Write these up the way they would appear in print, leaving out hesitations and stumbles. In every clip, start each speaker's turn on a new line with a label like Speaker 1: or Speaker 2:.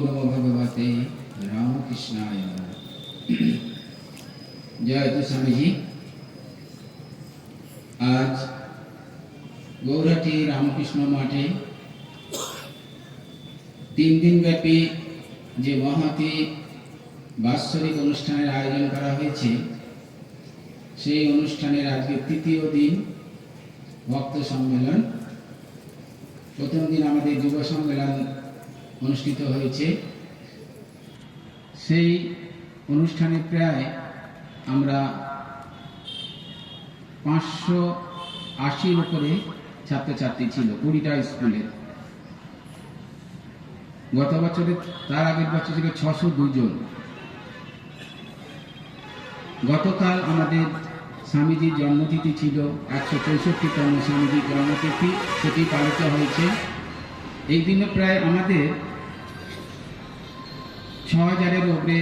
Speaker 1: नमो भगवते रामकृष्णाय। जय तो स्वामी जी। आज गौरहाटी रामकृष्ण माठे 3 दिन व्यापी जे महती बात्सरिक अनुष्ठानेर आयोजन करा हयेछे सेई अनुष्ठानेर आजके तृतीय दिन भक्त सम्मेलन। प्रथम दिन आमादेर युव सम्मेलन अनुष्ठित हयेछे। सेई अनुष्ठाने प्राय आमरा 580 उपरे छात्र छात्री छिलो 20टा स्कूले। गत बछरे तार आगेर बछर छिलो 602 जन। गतकाल आमादेर स्वामीजीर जन्मतिथि छिलो 164तम स्वामीजीर जन्मतिथि, सेटी पालित हयेछे। এই দিনে প্রায় আমাদের 6000-এর উপরে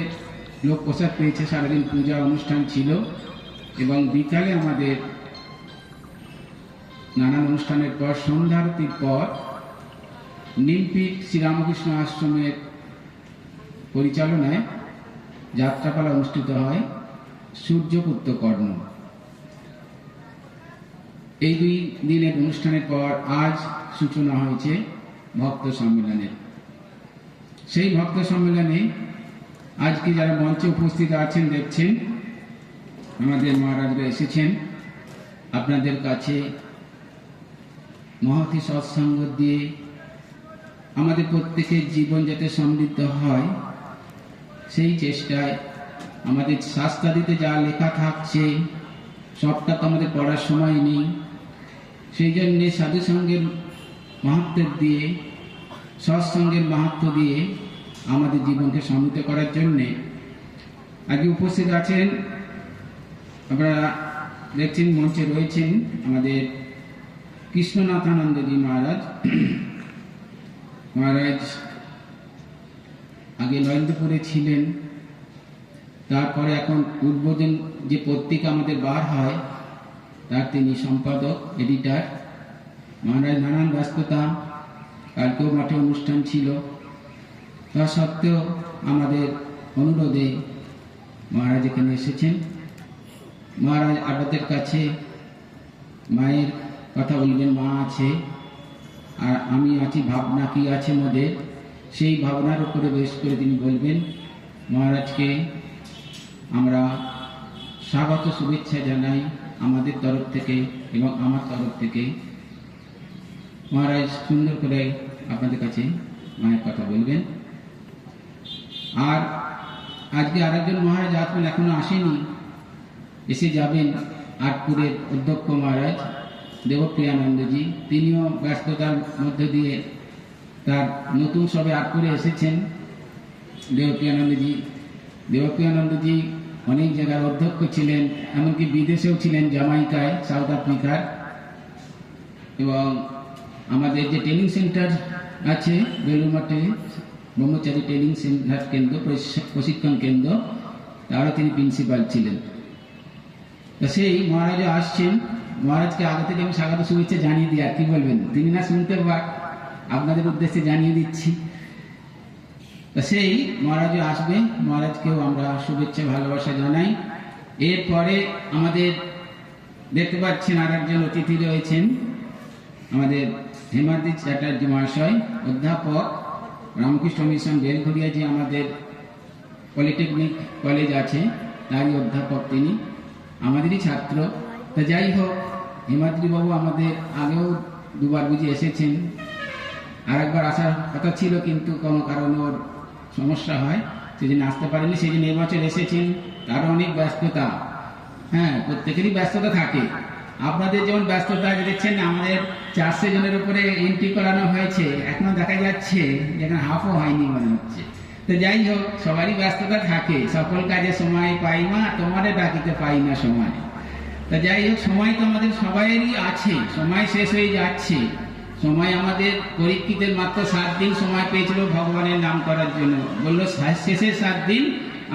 Speaker 1: লোক প্রসাদ পেয়েছে। সারাদিন পূজা অনুষ্ঠান ছিল এবং বিকালে আমাদের নানান অনুষ্ঠানের পর সন্ধ্যারতির পর নীলপীঠ শ্রীরামকৃষ্ণ আশ্রমের পরিচালনায় যাত্রাপালা অনুষ্ঠিত হয় সূর্যপুত্র কর্ণ। এই 2 দিনের অনুষ্ঠানের পর আজ সূচনা হয়েছে ভক্ত সম্মেলনের। সেই ভক্ত সম্মেলনে আজকে যারা মঞ্চে উপস্থিত আছেন দেখছেন আমাদের মহারাজরা এসেছেন আপনাদের কাছে মহতি সৎসঙ্গ দিয়ে আমাদের প্রত্যেকের জীবন যাতে সমৃদ্ধ হয় সেই চেষ্টায় আমাদের শাস্ত্রাদিতে যা লেখা থাকছে সবটা তো আমাদের পড়ার সময় নেই। সেই জন্যে সাধুসঙ্গের মাহাত্ম্য দিয়ে সৎসঙ্গের মাহাত্ম্য দিয়ে আমাদের জীবনকে সমৃদ্ধ করার জন্যে আজকে উপস্থিত আছেন। আপনারা দেখছেন মঞ্চে রয়েছেন আমাদের কৃষ্ণনাথানন্দজি মহারাজ। মহারাজ আগে নরেন্দ্রপুরে ছিলেন, তারপরে এখন উদ্বোধন যে পত্রিকা আমাদের বার হয় তার তিনি সম্পাদক, এডিটার। মহারাজ নানান ব্যস্ততা, কালকেও মাঠে অনুষ্ঠান ছিল, তা সত্ত্বেও আমাদের অনুরোধে মহারাজ এখানে এসেছেন। মহারাজ আপনাদের কাছে মায়ের কথা বলবেন। মা আছে আর আমি আছি, ভাবনা কি আছে মোদের, সেই ভাবনার উপরে বেশ করে তিনি বলবেন। মহারাজকে আমরা স্বাগত শুভেচ্ছা জানাই আমাদের তরফ থেকে এবং আমার তরফ থেকে। মহারাজ সুন্দর করে আপনাদের কাছে মায়ের কথা বলবেন। আর আজকে আরেকজন মহারাজ আসবেন, এখনো আসেনি, এসে যাবেন। আটপুরের অধ্যক্ষ মহারাজ দেবপ্রিয়ানন্দজি, তিনিও ব্যস্ততার মধ্যে দিয়ে তার নতুন সবে আটপুরে এসেছেন। দেবপ্রিয়ানন্দজি অনেক জায়গার অধ্যক্ষ ছিলেন, এমনকি বিদেশেও ছিলেন, জামাইকায়, সাউথ আফ্রিকার। এবং আমাদের যে ট্রেনিং সেন্টার আছে বেলুরমাঠে, ব্রহ্মচারী ট্রেনিং সেন্টার কেন্দ্র, প্রশিক্ষণ কেন্দ্র, তারও তিনি প্রিন্সিপাল ছিলেন। তো সেই মহারাজও আসছেন। মহারাজকে আগে থেকে আমি স্বাগত শুভেচ্ছা জানিয়ে দিই, আর কি বলবেন, তিনি না শুনতে পাক, আপনাদের উদ্দেশ্যে জানিয়ে দিচ্ছি। তো সেই মহারাজও আসবে, মহারাজকেও আমরা শুভেচ্ছা ভালোবাসা জানাই। এরপরে আমাদের দেখতে পাচ্ছেন আর একজন অতিথি রয়েছেন, আমাদের হেমাদ্রি চ্যাটার্জি মহাশয়, অধ্যাপক, রামকৃষ্ণ মিশন বেলঘরিয়া যে আমাদের পলিটেকনিক কলেজ আছে তারই অধ্যাপক, তিনি আমাদেরই ছাত্র। তা যাই হোক, হেমাদ্রিবাবু আমাদের আগেও 2বার বুঝি এসেছেন, আর একবার আসার কথা ছিল কিন্তু কোনো কারণে ওর সমস্যা হয়, সেজন্য আসতে পারেনি। সেই জন্য এবছর এসেছেন। তারও অনেক ব্যস্ততা, হ্যাঁ, প্রত্যেকেরই ব্যস্ততা থাকে। আপনাদের যেমন ব্যস্ততা দেখছেন, আমাদের 400 জনের উপরে এন্ট্রি করানো হয়েছে, এখনো দেখা যাচ্ছে যেন হাফও হয়নি মনে হচ্ছে। তো যাই হোক, সবারই ব্যস্ততা থাকে, সকল কাজে সময় পাই না, তোমাদের ডাকিতে পাই না সময়। তা যাই হোক, সময় তো আমাদের সবাইয়েরই আছে, সময় শেষ হয়ে যাচ্ছে। সময় আমাদের পরীক্ষিতের মাত্র 7 দিন সময় পেয়েছিল ভগবানের নাম করার জন্য। বললো শেষের 7 দিন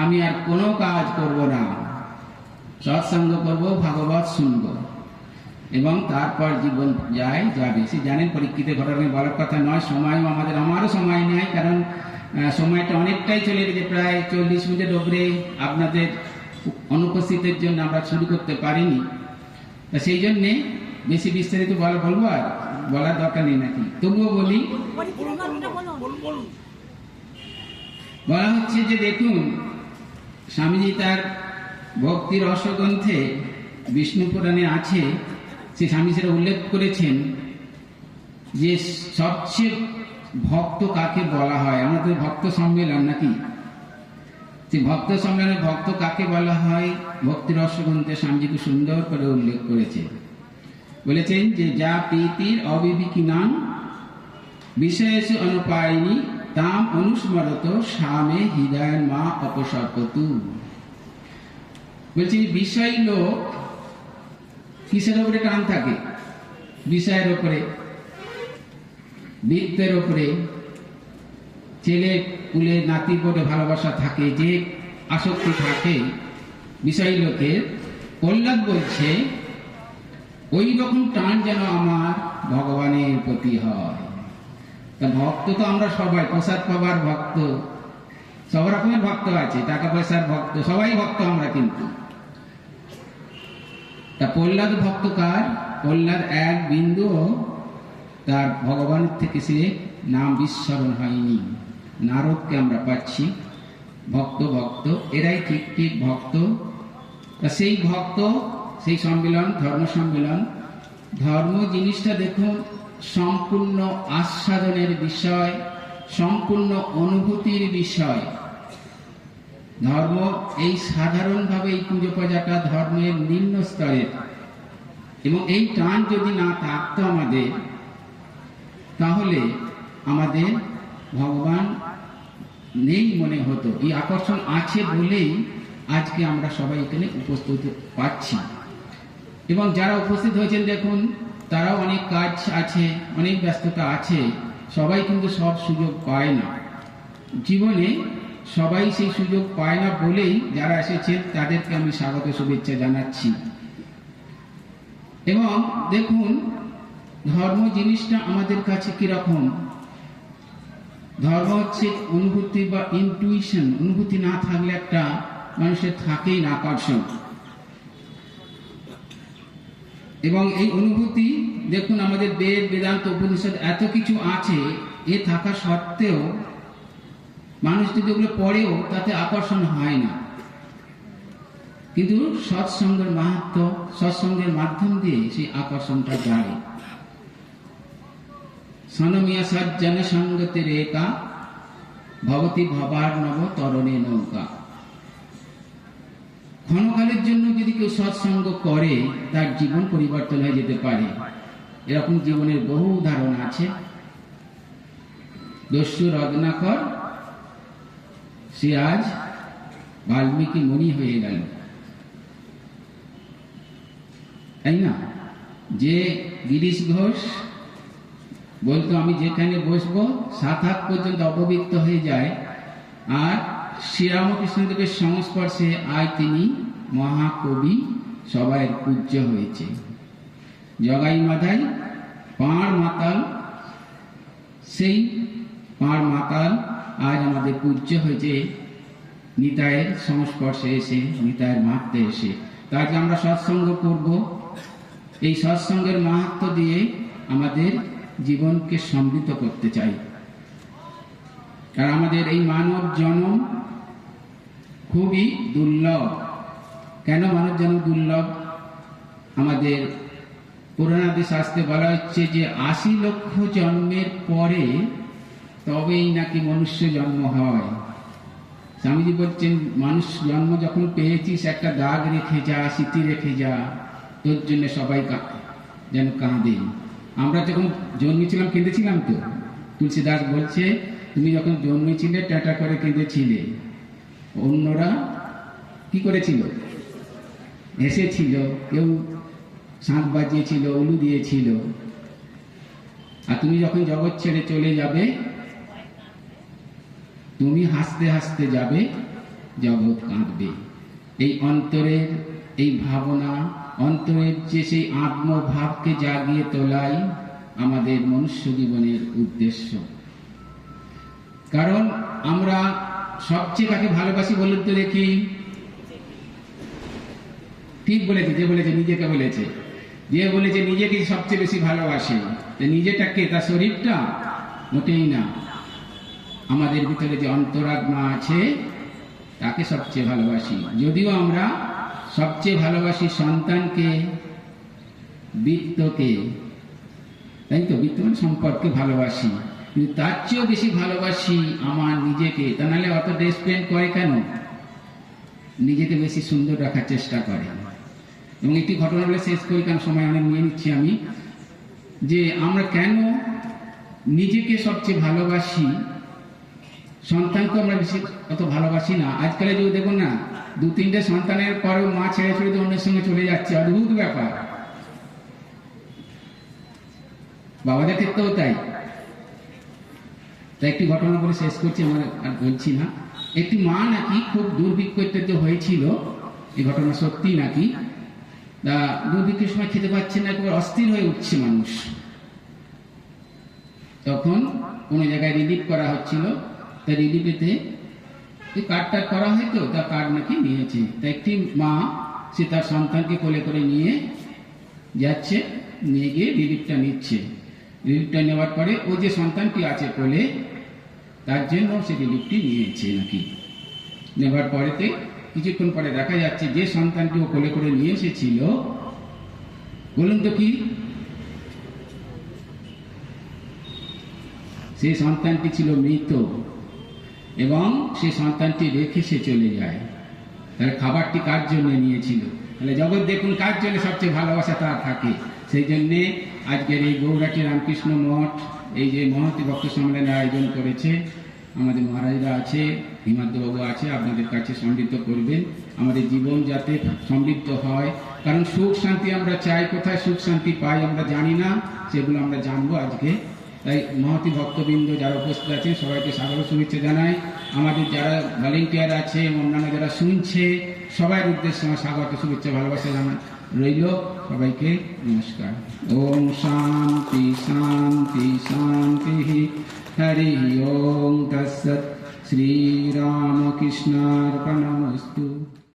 Speaker 1: আমি আর কোনো কাজ করব না, সৎসঙ্গ করব, ভাগবত শুনব। এবং তারপর জীবন যাবে। সে জানেন পরীক্ষিতের ঘটনা বলার কথা নয়, সময়ও আমারও সময় নেই, কারণ সময়টা অনেকটাই চলে গেছে, প্রায় 40 মিনিটের ওপরে আপনাদের অনুপস্থিতির জন্য আমরা শুরু করতে পারিনি। তা সেই জন্যে বেশি বিস্তারিত বলবো আর বলার দরকার নেই নাকি, তবুও বলি। বলা হচ্ছে যে দেখুন, স্বামীজি তার ভক্তির রসগ্রন্থে বিষ্ণু পুরাণে আছে, সে স্বামী সেটা উল্লেখ করেছেন যে সবচেয়ে ভক্ত কাকে বলা হয়। আমাদের ভক্ত সম্মেলন নাকি, সেই ভক্ত সম্মেলনে ভক্ত কাকে বলা হয় ভক্তি রসগ্রন্থে স্বামীজি খুব সুন্দর করে উল্লেখ করেছে। বলেছেন যে যা প্রীতির অবিবেকী নাম বিষয়েষু অনুপায়িনী তাম অনুস্মরত স্বামে হৃদয় মা অপসর্পতু। বলছি বিষয় লোক কিসের উপরে টান থাকে? বিষয়ের উপরে, বৃত্তের উপরে, ছেলে কুলে নাতির উপরে ভালোবাসা থাকে, যে আসক্তি থাকে বিষয় লোকের। প্রহ্লাদ বলছে ওই রকম টান যেন আমার ভগবানের প্রতি হয়। তা ভক্ত তো আমরা সবাই, প্রসাদ পাবার ভক্ত, সব রকমের ভক্ত আছে, টাকা পয়সার ভক্ত, সবাই ভক্ত আমরা। কিন্তু তা প্রহ্লাদ ভক্ত কার? প্রহ্লাদ এক বিন্দু তার ভগবানের থেকে সে নাম বিস্মরণ হয়নি। নারদকে আমরা পাচ্ছি ভক্ত ভক্ত, এরাই ঠিক ঠিক ভক্ত। তা সেই ভক্ত, সেই সম্মেলন, ধর্ম সম্মেলন। ধর্ম জিনিসটা দেখুন সম্পূর্ণ আস্বাদনের বিষয়, সম্পূর্ণ অনুভূতির বিষয়। ধর্ম এই সাধারণভাবে এই পুজো পূজাটা ধর্মের নিম্ন স্তরের, এবং এই টান যদি না থাকতো আমাদের, তাহলে আমাদের ভগবান নেই মনে হতো। এই আকর্ষণ আছে বলেই আজকে আমরা সবাই এখানে উপস্থিত পাচ্ছি। এবং যারা উপস্থিত হয়েছেন দেখুন, তারাও অনেক কাজ আছে, অনেক ব্যস্ততা আছে, সবাই কিন্তু সব সুযোগ পায় না জীবনে। সবাই সেই সুযোগ পায় না বলেই যারা এসেছেন তাদেরকে আমি স্বাগত শুভেচ্ছা জানাচ্ছি। এবং দেখুন ধর্ম জিনিসটা আমাদের কাছে কিরকম? ধর্ম হচ্ছে অনুভূতি বা ইনটুইশন। অনুভূতি না থাকলে একটা মানুষের থাকেই না আকর্ষণ। এবং এই অনুভূতি দেখুন আমাদের বেদ বেদান্ত উপনিষদ এত কিছু আছে, এ থাকা সত্ত্বেও মানুষ যদি ওগুলো পড়েও তাতে আকর্ষণ হয় না। কিন্তু সৎসঙ্গের মাহাত্ম্য, সৎসঙ্গের মাধ্যম দিয়ে সেই আকর্ষণটা বাড়ে। সনমিয়া সজ্জন সঙ্গতে রেখা ভবতি ভবার নব তরণে নৌকা। ক্ষণকালের জন্য যদি কেউ সৎসঙ্গ করে তার জীবন পরিবর্তন হয়ে যেতে পারে। এরকম জীবনের বহু উদাহরণ আছে। দস্যু রত্নাকর সে আজ বাল্মীকি মুনি হয়ে গেল, তাই না? যে গিরিশ ঘোষ বলতো আমি যেখানে বসবো 7 হাত পর্যন্ত অপবিত্র হয়ে যায়, আর শ্রীরামকৃষ্ণদেবের সংস্পর্শে আজ তিনি মহাকবি, সবাই পূজ্য হয়েছে। জগাই মাধাই পাঁড় মাতাল, সেই পাঁড় মাতাল আজ আমাদের পূজ্য হয়েছে নিতাইয়ের সংস্পর্শে এসে, নিতাইয়ের মাহাত্ম্যে এসে। তাই আমরা সৎসঙ্গ করব, এই সৎসঙ্গের মাহাত্ম্য দিয়ে আমাদের জীবনকে সমৃদ্ধ করতে চাই। আর আমাদের এই মানব জন্ম খুবই দুর্লভ। কেন মানব জন্ম দুর্লভ? আমাদের পুরাণাদি শাস্ত্রে বলা হচ্ছে যে 80 লক্ষ জন্মের পরে তবেই নাকি মনুষ্য জন্ম হয়। স্বামীজি বলছেন মানুষ জন্ম যখন পেয়েছিস একটা দাগ রেখে যা, স্মৃতি রেখে যা, তোর জন্য সবাই যেন কাঁদে। আমরা যখন জন্মেছিলাম কেঁদেছিলাম তো। তুলসীদাস বলছে তুমি যখন জন্মেছিলে টাটা করে কেঁদেছিলে, অন্যরা কি করেছিল? হেসেছিল, কেউ শাঁখ বাজিয়েছিল, উলু দিয়েছিল। আর তুমি যখন জগৎ ছেড়ে চলে যাবে, তুমি হাসতে হাসতে যাবে, জগৎ কাঁদবে। এই অন্তরের এই ভাবনা, অন্তরের যে সেই আত্মভাবকে জাগিয়ে তোলাই আমাদের মনুষ্য জীবনের উদ্দেশ্য। কারণ আমরা সবচেয়ে কাকে ভালোবাসি বলুন তো দেখি? ঠিক বলেছে, যে বলেছে নিজেকে বলেছে, যে বলেছে নিজেকে সবচেয়ে বেশি ভালোবাসে। নিজেটাকে, তার শরীরটা মোটেই না, আমাদের ভিতরে যে অন্তরাত্মা আছে তাকে সবচেয়ে ভালোবাসি। যদিও আমরা সবচেয়ে ভালোবাসি সন্তানকে, বৃত্তকে, তাই তো, বৃত্ত মানে সম্পদকে ভালোবাসি, কিন্তু তার চেয়েও বেশি ভালোবাসি আমার নিজেকে। তা নাহলে অত ড্রেস পেন্ট করে কেন? নিজেকে বেশি সুন্দর রাখার চেষ্টা করে। এবং একটি ঘটনা বলে শেষ করি, কারণ সময় অনেক নিয়ে নিচ্ছি আমি, যে আমরা কেন নিজেকে সবচেয়ে ভালোবাসি, সন্তানকে আমরা বেশি অত ভালোবাসি না। আজকালে যদি দেখুন না, 2-3টে সন্তানের পরেও মা ছেড়ে ছেড়ে অন্যের সঙ্গে চলে যাচ্ছে, অদ্ভুত ব্যাপার। বাবাদের ক্ষেত্রেও তাই। তাই একটি ঘটনা বলে শেষ করছি, আমার আর বলছি না। একটি মা নাকি খুব দুর্ভিক্ষ হয়েছিল, এই ঘটনা সত্যি নাকি। তা দুর্ভিক্ষের সময় খেতে পাচ্ছে না, একবার অস্থির হয়ে উঠছে মানুষ। তখন কোনো জায়গায় রিলিফ করা হচ্ছিল, তা রিলিফেতে কার্ডটা করা হয়তো, তা কার্ড নাকি নিয়েছে। তা একটি মা সে তার সন্তানকে কোলে করে নিয়ে যাচ্ছে, নিয়ে গিয়ে রিলিফটা নিচ্ছে। রিলিফটা নেওয়ার পরে ওই যে সন্তানটি আছে কোলে, তার জন্য সে রিলিফটি নিয়েছে নাকি। নেওয়ার পরেতে কিছুক্ষণ পরে দেখা যাচ্ছে যে সন্তানটি ও কোলে করে নিয়ে এসেছিল, বলুন তো কি, সেই সন্তানটি ছিল মৃত, এবং সেই সন্তানটি রেখে সে চলে যায়। তাহলে খাবারটি কার জন্য নিয়েছিল? তাহলে জগৎ দেখুন কার জন্য সবচেয়ে ভালোবাসা তার থাকে। সেই জন্যে আজকের এই গৌরাটি রামকৃষ্ণ মঠ এই যে মহতী ভক্ত সম্মেলনের আয়োজন করেছে। আমাদের মহারাজরা আছে, হিমাদ্রবাবু আছে, আপনাদের কাছে সমৃদ্ধ করবেন আমাদের জীবন যাতে সমৃদ্ধ হয়। কারণ সুখ শান্তি আমরা চাই, কোথায় সুখ শান্তি পাই আমরা জানি না, সেগুলো আমরা জানবো আজকে। তাই মহতী ভক্তবৃন্দ যারা উপস্থিত আছেন সবাইকে স্বাগত শুভেচ্ছা জানাই। আমাদের যারা ভলেন্টিয়ার আছে, অন্যান্য যারা শুনছে, সবার উদ্দেশ্যে আমার স্বাগত শুভেচ্ছা ভালোবাসা জানাই রইল। সবাইকে নমস্কার। ওম শান্তি শান্তি শান্তি। হরি ওম তৎসৎ। শ্রীরামকৃষ্ণার্পণমস্তু।